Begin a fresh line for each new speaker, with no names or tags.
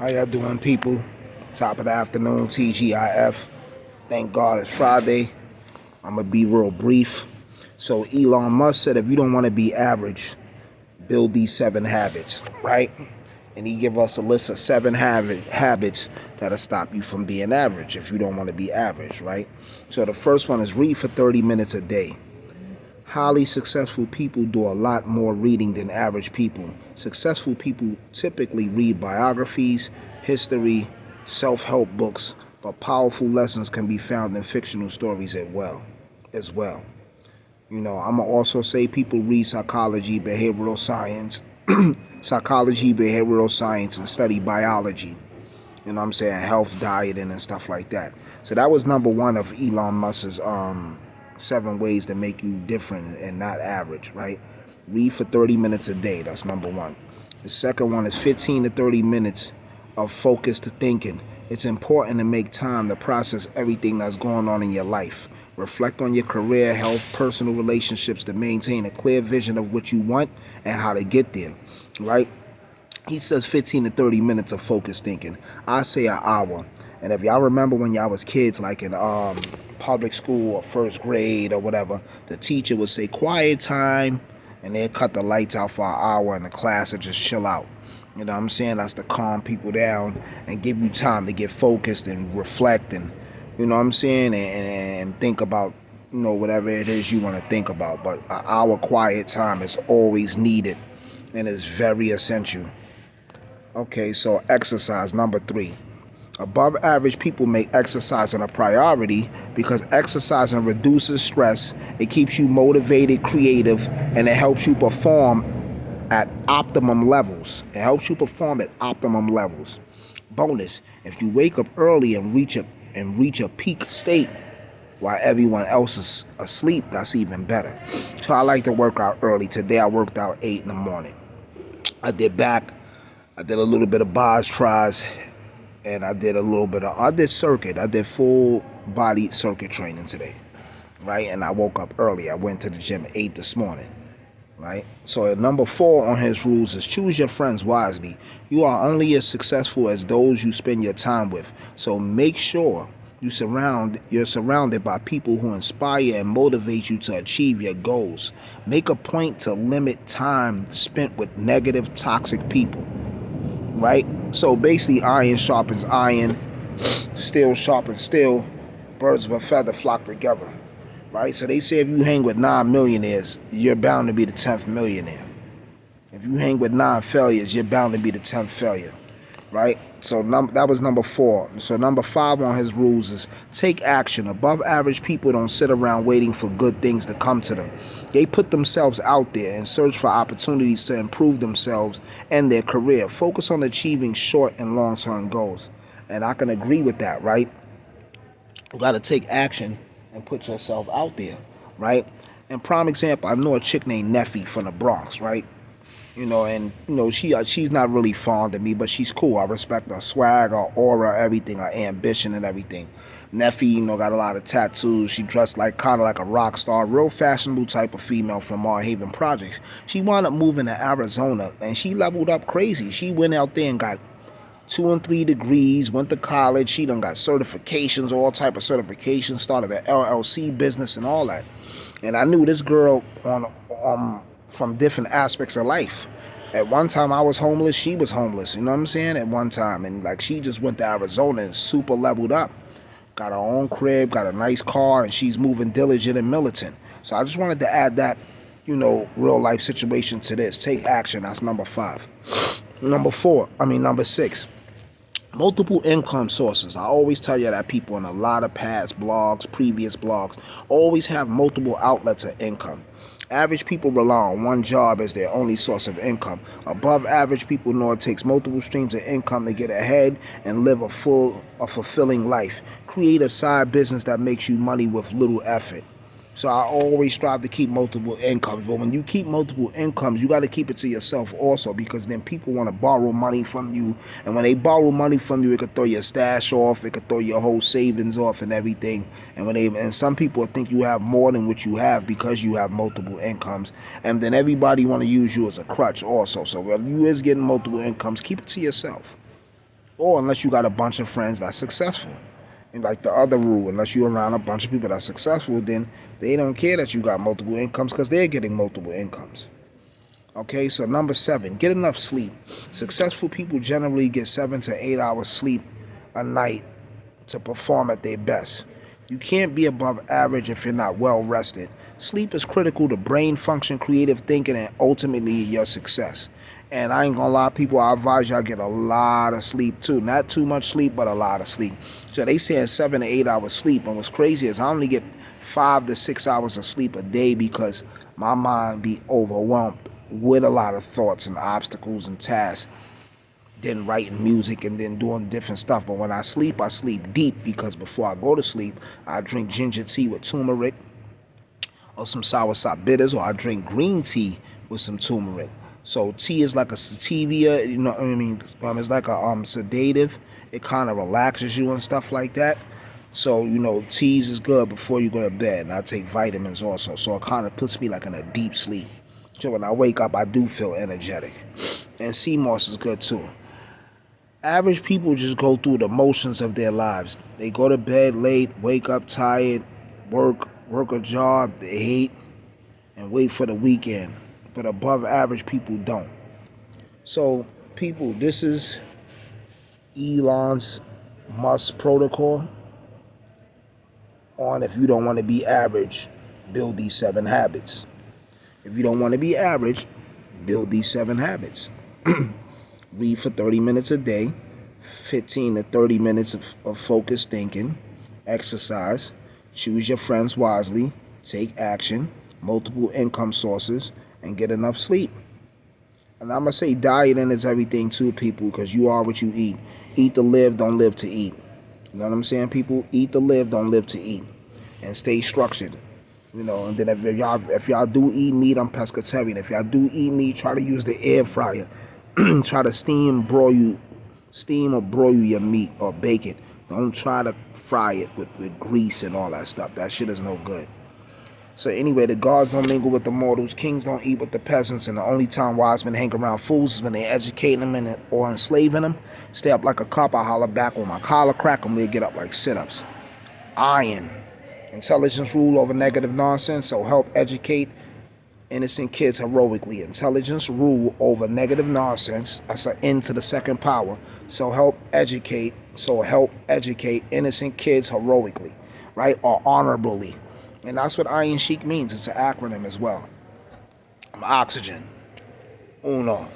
How y'all doing, people? Top of the afternoon, TGIF. Thank God it's Friday. I'm going to be real brief. So Elon Musk said if you don't want to be average, build these 7 habits, right? And he give us a list of 7 habits that'll stop you from being average if you don't want to be average, right? So the first one is read for 30 minutes a day. Highly successful people do a lot more reading than average people. Successful people typically read biographies, history, self-help books, but powerful lessons can be found in fictional stories as well. I'm gonna also say people read psychology, behavioral science, and study biology. You know what I'm saying? Health, dieting, and stuff like that. So that was number one of Elon Musk's 7 ways to make you different and not average, right? Read for 30 minutes a day. That's number one. The second one is 15 to 30 minutes of focused thinking. It's important to make time to process everything that's going on in your life. Reflect on your career, health, personal relationships to maintain a clear vision of what you want and how to get there, right? He says 15 to 30 minutes of focused thinking. I say an hour. And if y'all remember when y'all was kids, like in public school or first grade or whatever, the teacher would say quiet time, and they'd cut the lights out for an hour and the class would just chill out. You know what I'm saying? That's to calm people down and give you time to get focused and reflect and, you know what I'm saying, and think about, whatever it is you want to think about. But an hour quiet time is always needed and is very essential. Okay, so exercise, number 3. Above average people make exercising a priority because exercising reduces stress, it keeps you motivated, creative, and it helps you perform at optimum levels. Bonus, if you wake up early and reach a peak state while everyone else is asleep, that's even better. So I like to work out early. Today I worked out 8 in the morning. I did a little bit of bars, tries, and I did circuit. I did full body circuit training today, right? And I woke up early. I went to the gym at 8 this morning, right? So number 4 on his rules is choose your friends wisely. You are only as successful as those you spend your time with. So make sure you're surrounded by people who inspire and motivate you to achieve your goals. Make a point to limit time spent with negative, toxic people, right? So basically, iron sharpens iron, steel sharpens steel, birds of a feather flock together, right? So they say if you hang with 9 millionaires, you're bound to be the 10th millionaire. If you hang with 9 failures, you're bound to be the 10th failure, right? So that was number 4. So number 5 on his rules is take action. Above average people don't sit around waiting for good things to come to them. They put themselves out there and search for opportunities to improve themselves and their career. Focus on achieving short and long-term goals. And I can agree with that, right? You got to take action and put yourself out there, right? And prime example, I know a chick named Neffy from the Bronx, right? She's not really fond of me, but she's cool. I respect her swag, her aura, everything, her ambition and everything. Neffy, got a lot of tattoos. She dressed kind of like a rock star, real fashionable type of female from Mar Haven Projects. She wound up moving to Arizona, and she leveled up crazy. She went out there and got 2 and 3 degrees, went to college. She done got certifications, all type of certifications, started an LLC business and all that. And I knew this girl from different aspects of life. At one time I was homeless, she was homeless, you know what I'm saying, at one time. And she just went to Arizona and super leveled up. Got her own crib, got a nice car, and she's moving diligent and militant. So I just wanted to add that, real life situation to this. Take action, that's number 5. Number 6. Multiple income sources. I always tell you that people in a lot of previous blogs, always have multiple outlets of income. Average people rely on one job as their only source of income. Above average people know it takes multiple streams of income to get ahead and live a fulfilling life. Create a side business that makes you money with little effort. So I always strive to keep multiple incomes. But when you keep multiple incomes, you got to keep it to yourself also, because then people want to borrow money from you. And when they borrow money from you, it could throw your stash off. It could throw your whole savings off and everything. And some people think you have more than what you have because you have multiple incomes. And then everybody want to use you as a crutch also. So if you is getting multiple incomes, keep it to yourself. Or unless you got a bunch of friends that's successful. And like the other rule, unless you're around a bunch of people that's successful, then they don't care that you got multiple incomes because they're getting multiple incomes. Okay, so number 7, get enough sleep. Successful people generally get 7 to 8 hours sleep a night to perform at their best. You can't be above average if you're not well rested. Sleep is critical to brain function, creative thinking, and ultimately your success. And I ain't gonna lie, people, I advise y'all get a lot of sleep too. Not too much sleep, but a lot of sleep. So they saying 7 to 8 hours sleep. And what's crazy is I only get 5 to 6 hours of sleep a day because my mind be overwhelmed with a lot of thoughts and obstacles and tasks, then writing music and then doing different stuff. But when I sleep deep because before I go to sleep, I drink ginger tea with turmeric or some soursop bitters, or I drink green tea with some turmeric. So tea is like a sativa, you know what I mean? It's like a sedative. It kind of relaxes you and stuff like that. So, teas is good before you go to bed. And I take vitamins also. So it kind of puts me like in a deep sleep. So when I wake up, I do feel energetic. And sea moss is good too. Average people just go through the motions of their lives. They go to bed late, wake up tired, work a job they hate, and wait for the weekend. But above average people don't. So, people, this is Elon's Musk protocol on if you don't want to be average, build these 7 habits. If you don't want to be average, build these 7 habits. Read for 30 minutes a day, 15 to 30 minutes of focused thinking, exercise, choose your friends wisely, take action, multiple income sources, and get enough sleep. And I'm going to say dieting is everything too, people, because you are what you eat. Eat to live, don't live to eat. You know what I'm saying, people? Eat to live, don't live to eat. And stay structured. And then if y'all do eat meat, I'm pescatarian. If y'all do eat meat, try to use the air fryer. Try to steam or broil your meat or bake it. Don't try to fry it with grease and all that stuff. That shit is no good. So anyway, the gods don't mingle with the mortals, kings don't eat with the peasants, and the only time wise men hang around fools is when they educate them or enslaving them. Stay up like a cop, I holler back when my collar crack, and we'll get up like sit-ups. Iron. Intelligence rule over negative nonsense, so help educate innocent kids heroically. Intelligence rule over negative nonsense. That's an end to the second power. So help educate innocent kids heroically, right? Or honorably. And that's what Iron Sheik means. It's an acronym as well. Oxygen. Uno.